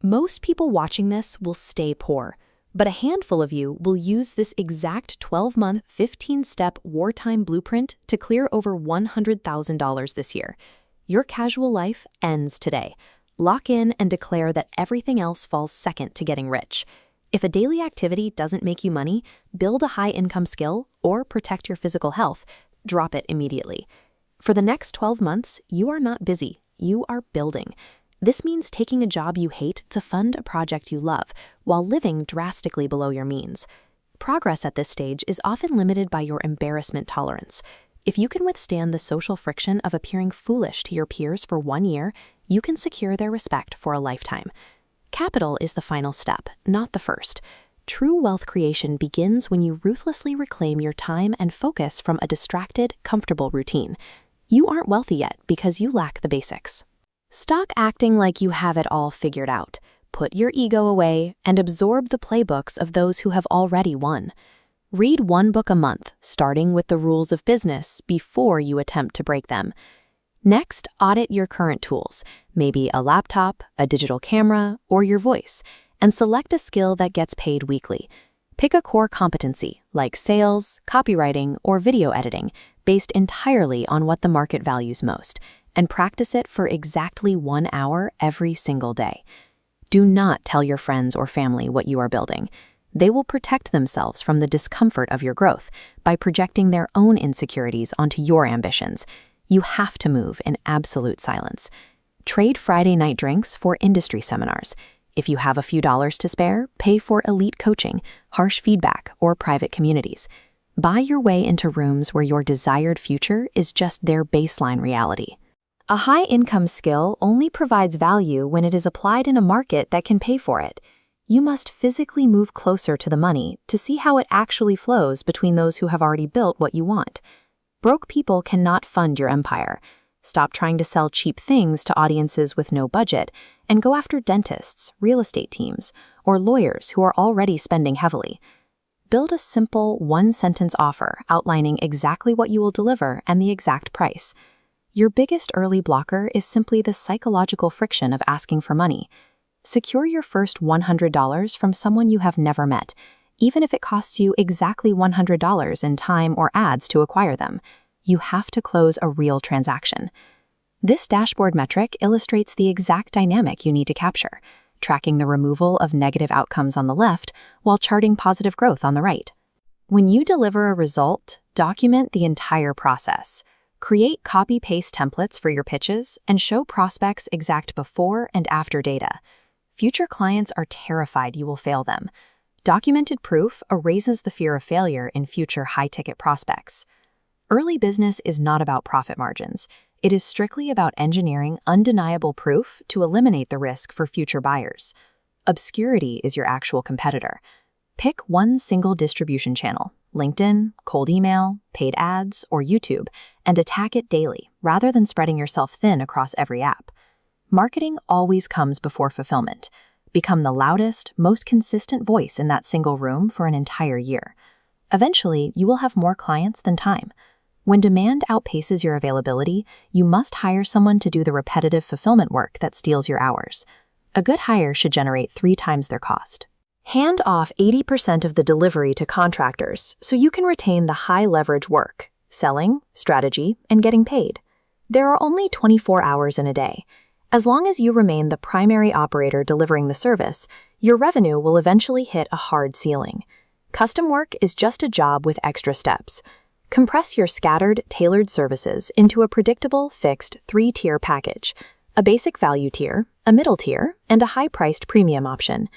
Most people watching this will stay poor, but a handful of you will use this exact 12-month, 15-step wartime blueprint to clear over $100,000 this year. Your casual life ends today. Lock in and declare that everything else falls second to getting rich. If a daily activity doesn't make you money, build a high-income skill, or protect your physical health, drop it immediately. For the next 12 months, you are not busy, you are building. This means taking a job you hate to fund a project you love, while living drastically below your means. Progress at this stage is often limited by your embarrassment tolerance. If you can withstand the social friction of appearing foolish to your peers for 1 year, you can secure their respect for a lifetime. Capital is the final step, not the first. True wealth creation begins when you ruthlessly reclaim your time and focus from a distracted, comfortable routine. You aren't wealthy yet because you lack the basics. Stop acting like you have it all figured out. Put your ego away and absorb the playbooks of those who have already won. Read 1 book a month, starting with the rules of business before you attempt to break them. Next, audit your current tools, maybe a laptop, a digital camera, or your voice, and select a skill that gets paid weekly. Pick a core competency, like sales, copywriting, or video editing, based entirely on what the market values most, and practice it for exactly 1 hour every single day. Do not tell your friends or family what you are building. They will protect themselves from the discomfort of your growth by projecting their own insecurities onto your ambitions. You have to move in absolute silence. Trade Friday night drinks for industry seminars. If you have a few dollars to spare, pay for elite coaching, harsh feedback, or private communities. Buy your way into rooms where your desired future is just their baseline reality. A high-income skill only provides value when it is applied in a market that can pay for it. You must physically move closer to the money to see how it actually flows between those who have already built what you want. Broke people cannot fund your empire. Stop trying to sell cheap things to audiences with no budget and go after dentists, real estate teams, or lawyers who are already spending heavily. Build a simple, 1-sentence offer outlining exactly what you will deliver and the exact price. Your biggest early blocker is simply the psychological friction of asking for money. Secure your first $100 from someone you have never met, even if it costs you exactly $100 in time or ads to acquire them. You have to close a real transaction. This dashboard metric illustrates the exact dynamic you need to capture, tracking the removal of negative outcomes on the left while charting positive growth on the right. When you deliver a result, document the entire process. Create copy-paste templates for your pitches and show prospects exact before and after data. Future clients are terrified you will fail them. Documented proof erases the fear of failure in future high-ticket prospects. Early business is not about profit margins. It is strictly about engineering undeniable proof to eliminate the risk for future buyers. Obscurity is your actual competitor. Pick one single distribution channel, LinkedIn, cold email, paid ads, or YouTube, and attack it daily rather than spreading yourself thin across every app. Marketing always comes before fulfillment. Become the loudest, most consistent voice in that single room for an entire year. Eventually, you will have more clients than time. When demand outpaces your availability, you must hire someone to do the repetitive fulfillment work that steals your hours. A good hire should generate 3 times their cost. Hand off 80% of the delivery to contractors so you can retain the high-leverage work, selling, strategy, and getting paid. There are only 24 hours in a day. As long as you remain the primary operator delivering the service, your revenue will eventually hit a hard ceiling. Custom work is just a job with extra steps. Compress your scattered, tailored services into a predictable, fixed 3-tier package, a basic value tier, a middle tier, and a high-priced premium option.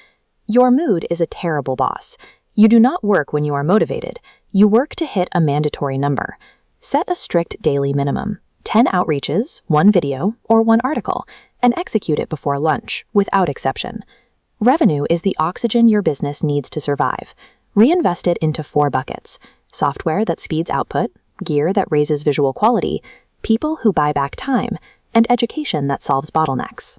Your mood is a terrible boss. You do not work when you are motivated. You work to hit a mandatory number. Set a strict daily minimum, 10 outreaches, 1 video, or 1 article, and execute it before lunch, without exception. Revenue is the oxygen your business needs to survive. Reinvest it into 4 buckets: software that speeds output, gear that raises visual quality, people who buy back time, and education that solves bottlenecks.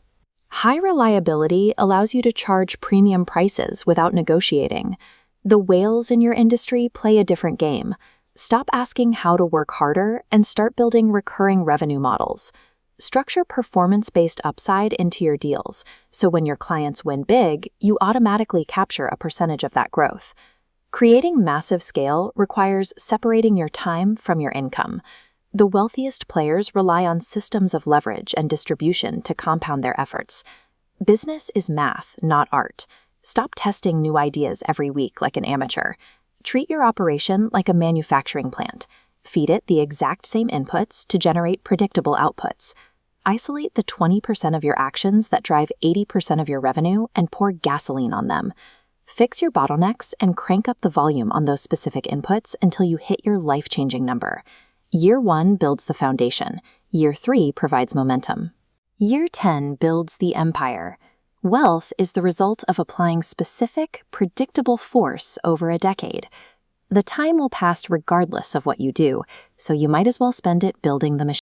High reliability allows you to charge premium prices without negotiating. The whales in your industry play a different game. Stop asking how to work harder and start building recurring revenue models. Structure performance-based upside into your deals, so when your clients win big, you automatically capture a percentage of that growth. Creating massive scale requires separating your time from your income. The wealthiest players rely on systems of leverage and distribution to compound their efforts. Business is math, not art. Stop testing new ideas every week like an amateur. Treat your operation like a manufacturing plant. Feed it the exact same inputs to generate predictable outputs. Isolate the 20% of your actions that drive 80% of your revenue and pour gasoline on them. Fix your bottlenecks and crank up the volume on those specific inputs until you hit your life-changing number. Year 1 builds the foundation. Year 3 provides momentum. Year 10 builds the empire. Wealth is the result of applying specific, predictable force over a decade. The time will pass regardless of what you do, so you might as well spend it building the machine.